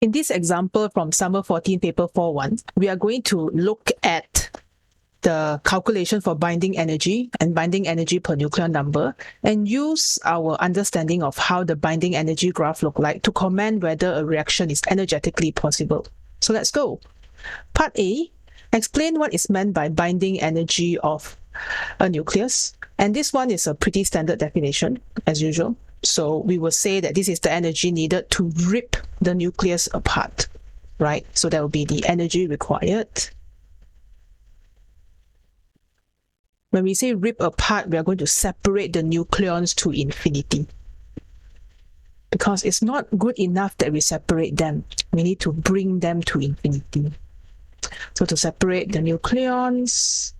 In this example from Summer 14 Paper 41, we are going to look at the calculation for binding energy and binding energy per nucleon number and use our understanding of how the binding energy graph look like to comment whether a reaction is energetically possible. So let's go. Part A, explain what is meant by binding energy of a nucleus. And this one is a pretty standard definition as usual. So we will say that this is the energy needed to rip the nucleus apart, right? So that will be the energy required. When we say rip apart, we are going to separate the nucleons to infinity. Because it's not good enough that we separate them. We need to bring them to infinity. So to separate the nucleons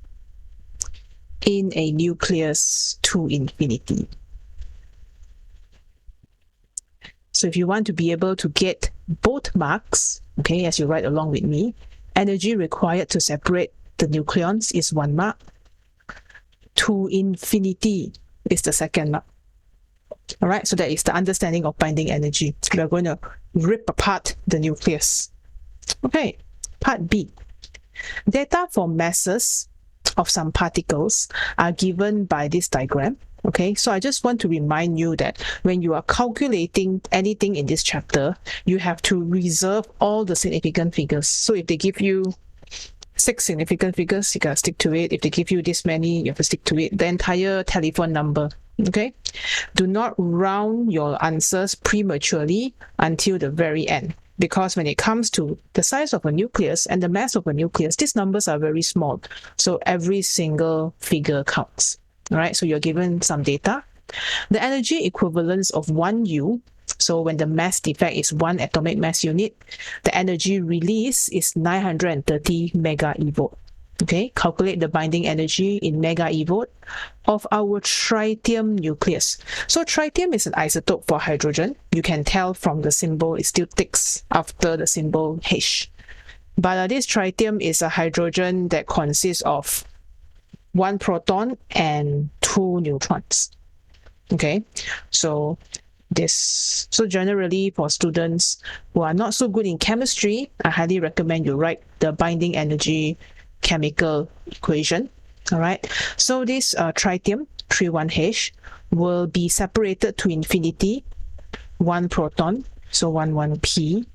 in a nucleus to infinity. So if you want to be able to get both marks, okay, as you write along with me, energy required to separate the nucleons is 1 mark. To infinity is the second mark. All right, so that is the understanding of binding energy. We are going to rip apart the nucleus. Okay, part B. Data for masses of some particles are given by this diagram. Okay, so I just want to remind you that when you are calculating anything in this chapter, you have to reserve all the significant figures. So if they give you 6 significant figures, you gotta stick to it. If they give you this many, you have to stick to it. The entire telephone number. Okay, do not round your answers prematurely until the very end, because when it comes to the size of a nucleus and the mass of a nucleus, these numbers are very small. So every single figure counts. All right, so you're given some data. The energy equivalence of 1 U, so when the mass defect is 1 atomic mass unit, the energy release is 930 mega eV. Okay, calculate the binding energy in mega eV of our tritium nucleus. So tritium is an isotope for hydrogen. You can tell from the symbol, it still ticks after the symbol H. But this tritium is a hydrogen that consists of 1 proton and 2 neutrons. Okay, so generally for students who are not so good in chemistry, I highly recommend you write the binding energy chemical equation. All right, so this tritium 31H will be separated to infinity, 1 proton, so 11p,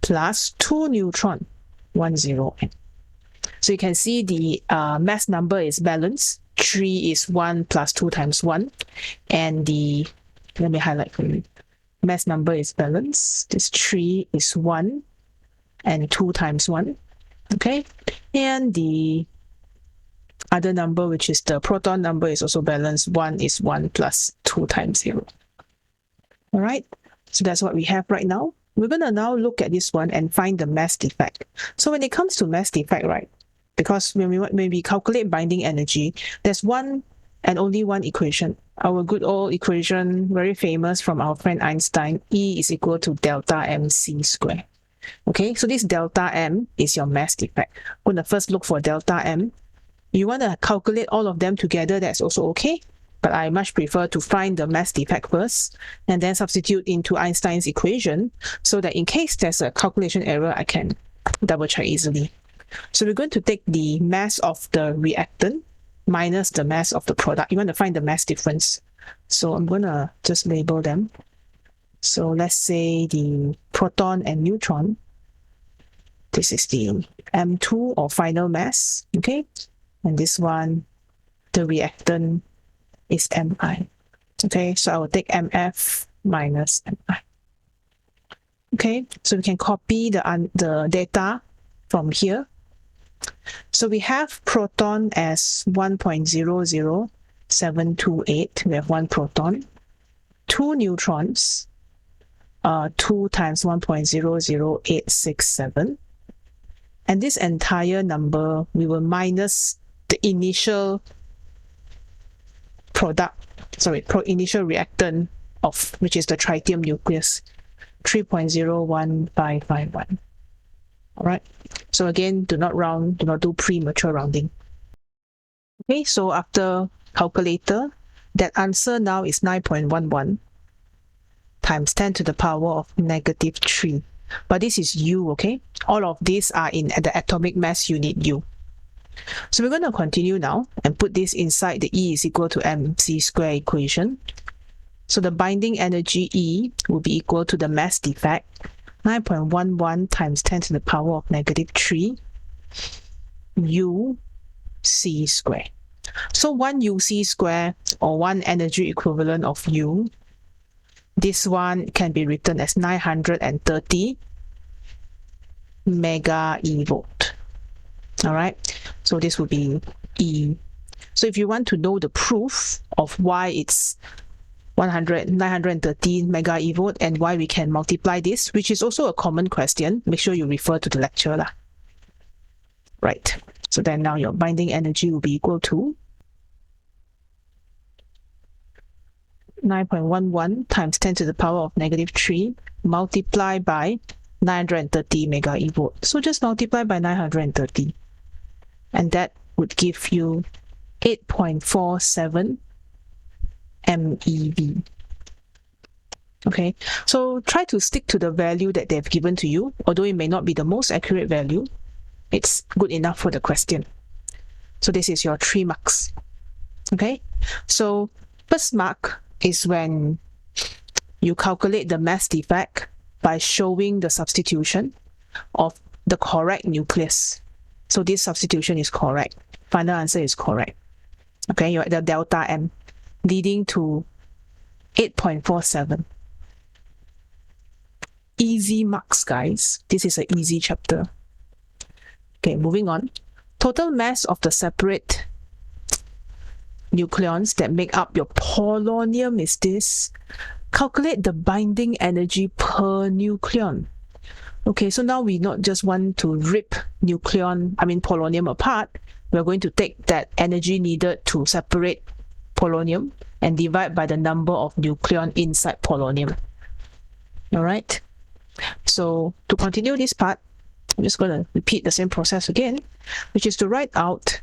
plus 2 neutron, 10n. So you can see the mass number is balanced. 3 is 1 plus 2 times 1. And the, let me highlight for you. Mass number is balanced. This 3 is 1 and 2 times 1. Okay. And the other number, which is the proton number, is also balanced. 1 is 1 plus 2 times 0. All right. So that's what we have right now. We're going to now look at this one and find the mass defect. So when it comes to mass defect, right, because when we calculate binding energy, there's one and only one equation. Our good old equation, very famous from our friend Einstein, E is equal to delta mc squared. Okay, so this delta m is your mass defect. We're going to first look for delta m. You want to calculate all of them together, that's also okay. But I much prefer to find the mass defect first and then substitute into Einstein's equation so that in case there's a calculation error, I can double check easily. So we're going to take the mass of the reactant minus the mass of the product. You want to find the mass difference. So I'm going to just label them. So let's say the proton and neutron. This is the M2 or final mass. Okay. And this one, the reactant is Mi. Okay. So I will take Mf minus Mi. Okay. So we can copy the data from here. So we have proton as 1.00728. We have 1 proton, 2 neutrons, 2 times 1.00867. And this entire number, we will minus the initial initial reactant of, which is the tritium nucleus, 3.01551. All right. So again, do not round, do not do premature rounding. Okay, so after calculator, that answer now is 9.11 times 10 to the power of -3. but this is U, okay? All of these are in the atomic mass unit U. So we're going to continue now and put this inside the E is equal to mc square equation. So the binding energy E will be equal to the mass defect, 9.11 times 10 to the power of negative 3 UC square. So 1 UC square, or 1 energy equivalent of U, this one can be written as 930 mega eVolt. All right, so this will be E. So if you want to know the proof of why it's 930 mega eVolt and why we can multiply this, which is also a common question, make sure you refer to the lecture lah. Right, so then now your binding energy will be equal to 9.11 times 10 to the power of negative 3 multiplied by 930 mega eVolt. So just multiply by 930. And that would give you 8.47 MeV. Okay, so try to stick to the value that they've given to you. Although it may not be the most accurate value, it's good enough for the question. So this is your 3 marks. Okay, so first mark is when you calculate the mass defect by showing the substitution of the correct nucleus. So this substitution is correct. Final answer is correct. Okay, you're at the delta M, leading to 8.47. Easy marks, guys. This is an easy chapter. Okay, moving on. Total mass of the separate nucleons that make up your polonium is this. Calculate the binding energy per nucleon. Okay, so now we not just want to rip polonium apart. We're going to take that energy needed to separate polonium and divide by the number of nucleon inside polonium. All right. So to continue this part, I'm just going to repeat the same process again, which is to write out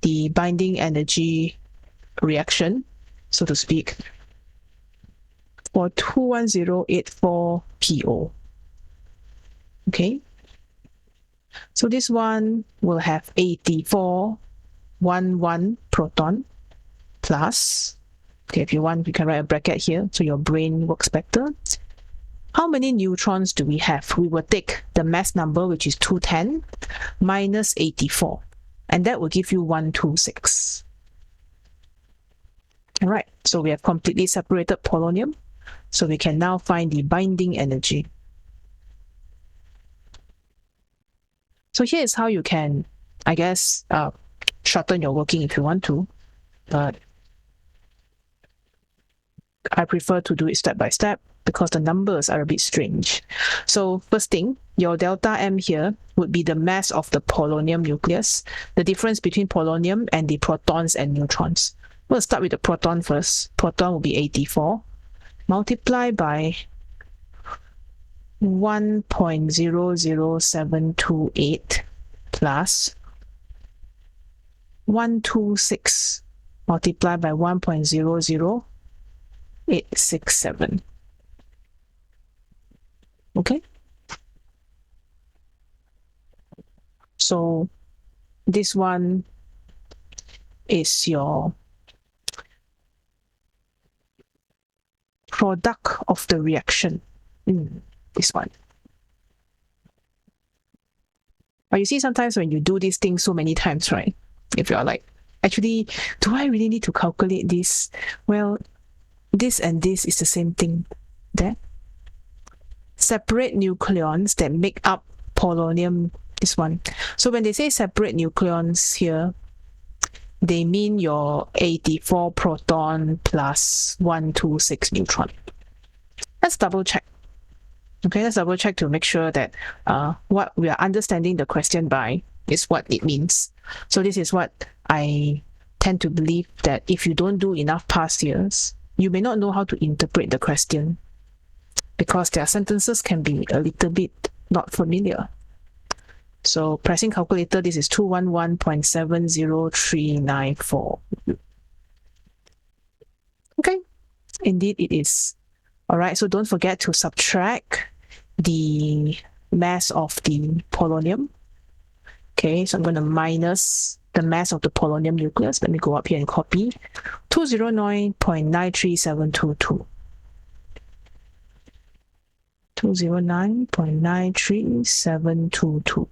the binding energy reaction, so to speak, for 21084 PO. Okay, so this one will have 8411 proton plus, okay, if you want, you can write a bracket here so your brain works better. How many neutrons do we have? We will take the mass number, which is 210, minus 84, and that will give you 126. All right, so we have completely separated polonium, so we can now find the binding energy. So here is how you can, I guess, shorten your working if you want to, but I prefer to do it step by step because the numbers are a bit strange. So first thing, your delta M here would be the mass of the polonium nucleus, the difference between polonium and the protons and neutrons. We'll start with the proton first. Proton will be 84, multiplied by 1.00728 plus 126 multiplied by 1.00867. Okay, so this one is your product of the reaction. This one. But you see, sometimes when you do these things so many times, right? If you're like, actually, do I really need to calculate this? Well, this and this is the same thing there. Separate nucleons that make up polonium, this one. So when they say separate nucleons here, they mean your 84 proton plus 126 neutron. Let's double check. Okay, let's double check to make sure that what we are understanding the question by is what it means. So this is what I tend to believe, that if you don't do enough past years, you may not know how to interpret the question because their sentences can be a little bit not familiar. So pressing calculator, this is 211.70394. Okay, indeed it is. All right, so don't forget to subtract the mass of the polonium. Okay, so I'm going to minus the mass of the polonium nucleus. Let me go up here and copy 209.93722. 209.93722.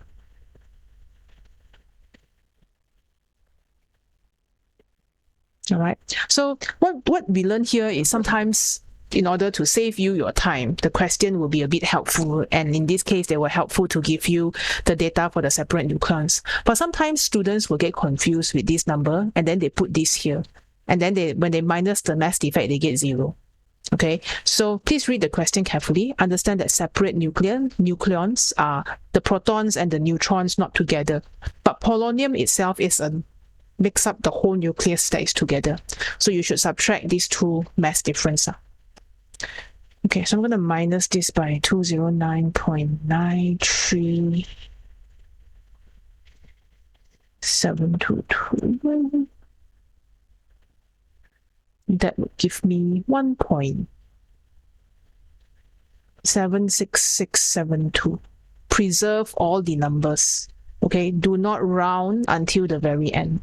All right. So what we learn here is sometimes in order to save you your time, the question will be a bit helpful. And in this case, they were helpful to give you the data for the separate nucleons. But sometimes students will get confused with this number and then they put this here. And then when they minus the mass defect, they get 0. Okay, so please read the question carefully. Understand that separate nucleons are the protons and the neutrons not together. But polonium itself makes up the whole nucleus that is together. So you should subtract these two mass differences. Okay, so I'm going to minus this by 209.93722. That would give me 1.76672. Preserve all the numbers. Okay, do not round until the very end.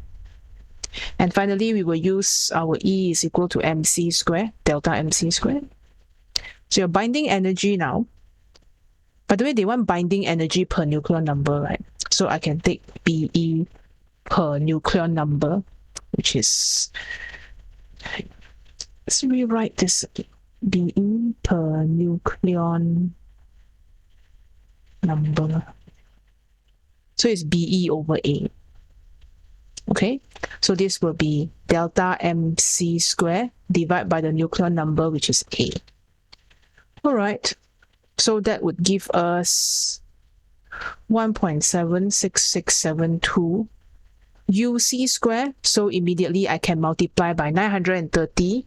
And finally, we will use our E is equal to mc squared, delta mc squared. So your binding energy now, by the way, they want binding energy per nucleon number, right? So I can take BE per nucleon number, which is, let's rewrite this, BE per nucleon number. So it's BE over A. Okay, so this will be delta mc squared divided by the nucleon number, which is A. All right, so that would give us 1.76672 UC squared. So immediately I can multiply by 930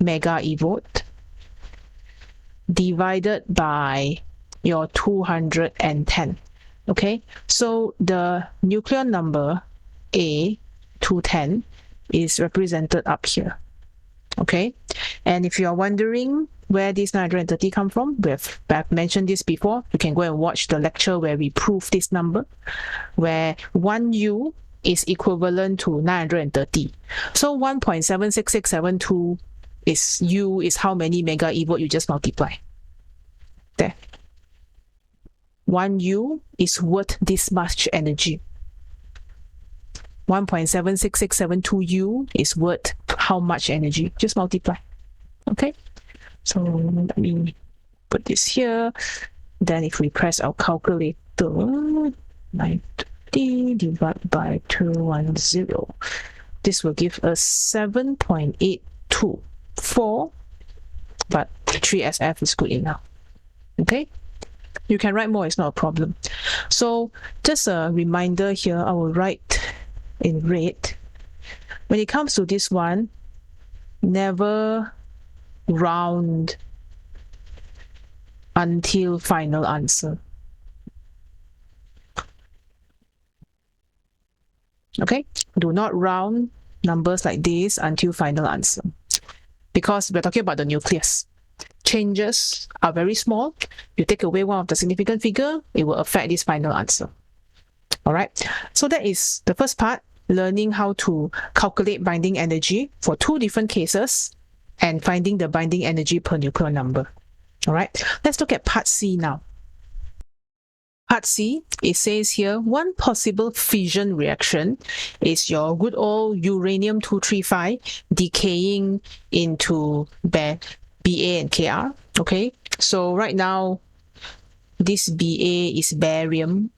mega evolt divided by your 210. Okay, so the nucleon number A210 is represented up here. Okay, and if you are wondering where this 930 come from, I've mentioned this before. You can go and watch the lecture where we prove this number, where 1U is equivalent to 930. So 1.76672 is U is how many mega evolt you just multiply. There. 1U is worth this much energy. 1.76672U is worth how much energy? Just multiply. Okay, so let me put this here. Then if we press our calculator, 930 divided by 210, this will give us 7.824, but 3SF is good enough. Okay, you can write more, it's not a problem. So just a reminder here, I will write in red. When it comes to this one, never round until final answer. Okay, do not round numbers like this until final answer, because we're talking about the nucleus. Changes are very small. You take away one of the significant figure, it will affect this final answer. All right, so that is the first part, learning how to calculate binding energy for two different cases and finding the binding energy per nucleon number. All right, let's look at part C now. Part C, it says here, one possible fission reaction is your good old uranium-235 decaying into Ba and Kr. Okay, so right now, this Ba is barium.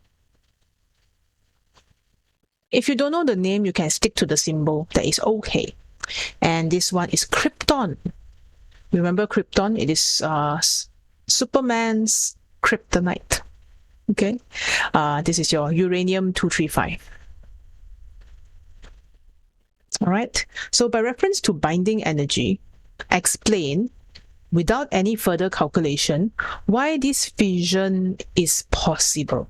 If you don't know the name, you can stick to the symbol. That is okay. And this one is krypton. Remember krypton? It is Superman's kryptonite. Okay, this is your uranium-235. All right, so by reference to binding energy, explain without any further calculation why this fission is possible.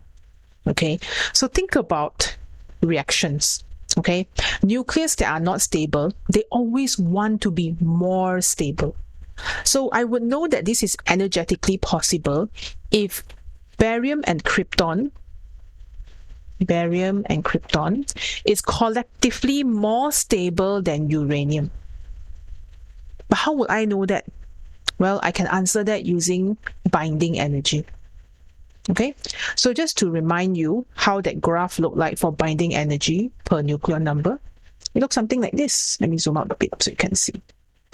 Okay, so think about reactions. Okay, nucleus that are not stable, they always want to be more stable. So I would know that this is energetically possible if barium and krypton is collectively more stable than uranium. But how would I know that? Well, I can answer that using binding energy. Okay, so just to remind you how that graph looked like for binding energy per nucleon number, it looks something like this. Let me zoom out a bit so you can see.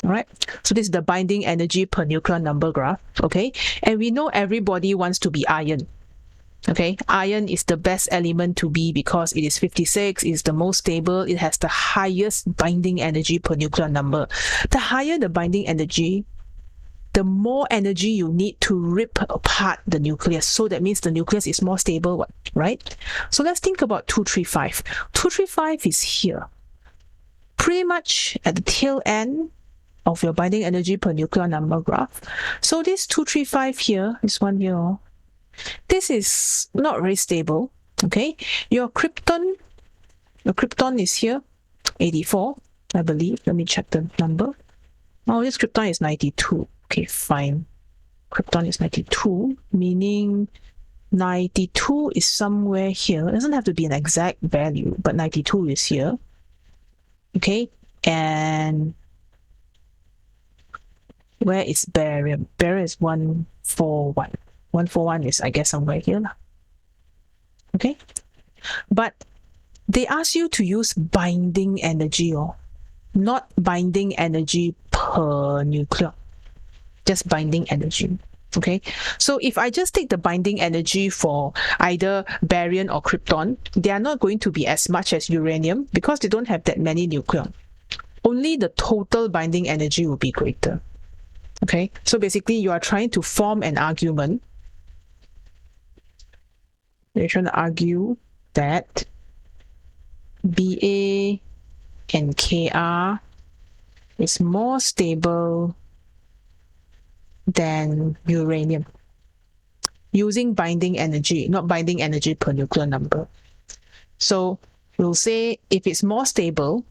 All right, so this is the binding energy per nucleon number graph. Okay, and we know everybody wants to be iron. Okay, iron is the best element to be because it is 56, it is the most stable, it has the highest binding energy per nucleon number. The higher the binding energy, the more energy you need to rip apart the nucleus. So that means the nucleus is more stable, right? So let's think about 235. 235 is here, pretty much at the tail end of your binding energy per nucleon number graph. So this 235 here, this one here, this is not very stable. Okay, your krypton is here, 84, I believe. Let me check the number. Oh, this krypton is 92. Okay, fine. Krypton is 92, meaning 92 is somewhere here. It doesn't have to be an exact value, but 92 is here. Okay, and where is barium? Barium is 141. 141 is, I guess, somewhere here. Okay, but they ask you to use binding energy, or not binding energy per nucleon. Just binding energy. Okay, so if I just take the binding energy for either barium or krypton, they are not going to be as much as uranium because they don't have that many nucleons. Only the total binding energy will be greater. Okay, so basically you are trying to form an argument. You're trying to argue that Ba and Kr is more stable than uranium using binding energy, not binding energy per nucleon number. So we'll say if it's more stable,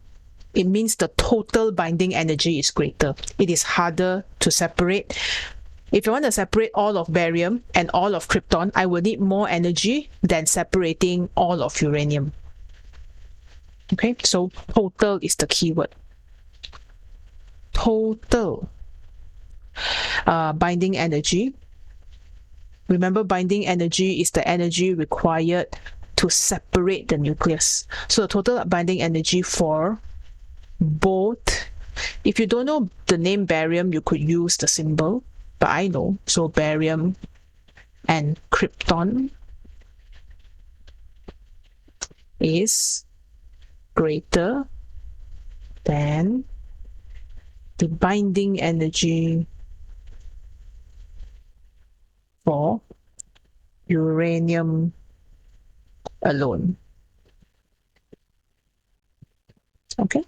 it means the total binding energy is greater. It is harder to separate. If you want to separate all of barium and all of krypton, I will need more energy than separating all of uranium. Okay, so total is the keyword. Total binding energy. Remember, binding energy is the energy required to separate the nucleus. So the total binding energy for both, if you don't know the name barium, you could use the symbol, but I know. So barium and krypton is greater than the binding energy for uranium alone. Okay,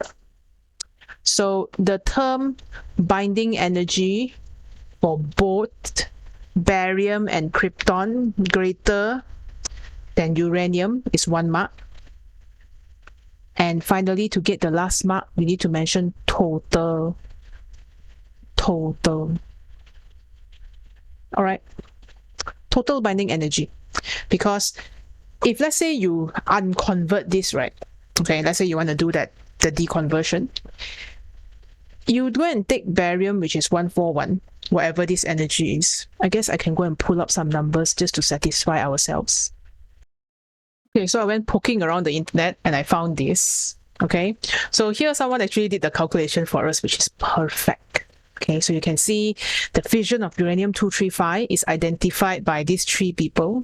so the term binding energy for both barium and krypton greater than uranium is 1 mark. And finally, to get the last mark, we need to mention total. All right, total binding energy. Because if let's say you unconvert this, right? Okay, let's say you want to do that, the deconversion. You go and take barium, which is 141, whatever this energy is. I guess I can go and pull up some numbers just to satisfy ourselves. Okay, so I went poking around the internet and I found this. Okay, so here someone actually did the calculation for us, which is perfect. Okay, so you can see the fission of uranium-235 is identified by these 3 people.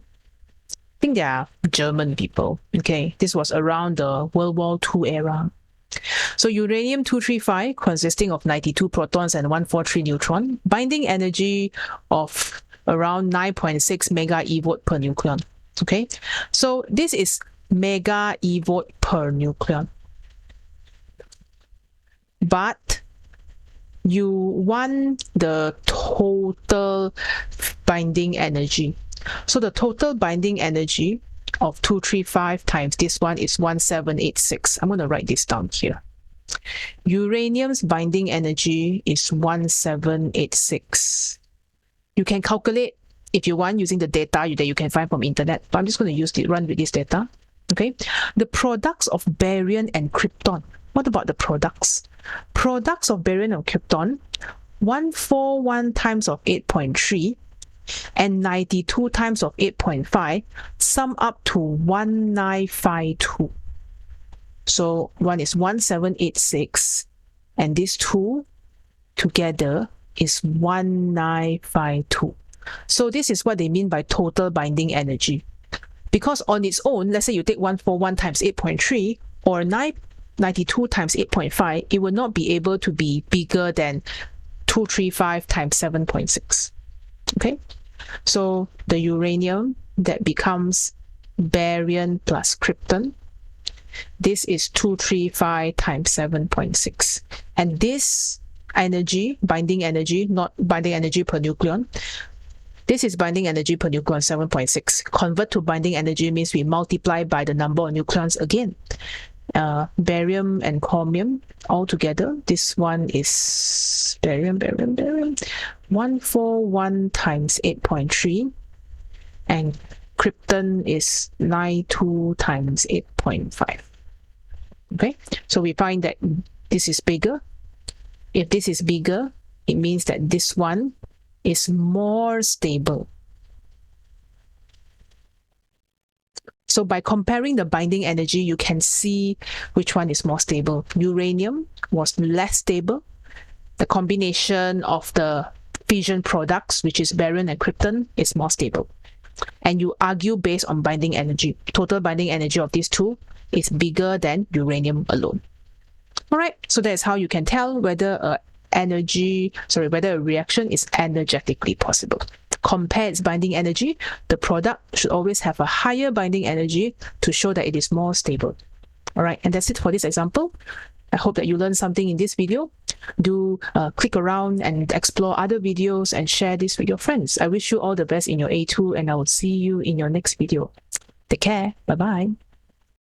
I think they are German people. Okay, this was around the World War II era. So uranium-235 consisting of 92 protons and 143 neutrons, binding energy of around 9.6 mega eV per nucleon. Okay, so this is mega eV per nucleon. But you want the total binding energy. So the total binding energy of 235 times this one is 1786. I'm going to write this down here. Uranium's binding energy is 1786. You can calculate if you want using the data that you can find from internet, but I'm just going to run with this data. Okay, the products of barium and krypton. What about the products? Products of barium and krypton, 141 times of 8.3 and 92 times of 8.5 sum up to 1952. So one is 1786 and these two together is 1952. So this is what they mean by total binding energy. Because on its own, let's say you take 141 times 8.3 or 92 times 8.5, it will not be able to be bigger than 235 times 7.6. Okay, so the uranium that becomes barium plus krypton, this is 235 times 7.6. And this energy, binding energy, not binding energy per nucleon, this is binding energy per nucleon 7.6. Convert to binding energy means we multiply by the number of nucleons again. Barium and chromium all together, this one is barium 141 times 8.3 and krypton is 92 times 8.5. Okay, so we find that this is bigger. If this is bigger, it means that this one is more stable. So by comparing the binding energy, you can see which one is more stable. Uranium was less stable. The combination of the fission products, which is barium and krypton, is more stable. And you argue based on binding energy. Total binding energy of these two is bigger than uranium alone. All right, so that's how you can tell whether a reaction is energetically possible. Compare its binding energy. The product should always have a higher binding energy to show that it is more stable. All right, and that's it for this example. I hope that you learned something in this video. Do click around and explore other videos and share this with your friends. I wish you all the best in your A2 and I will see you in your next video. Take care. Bye-bye.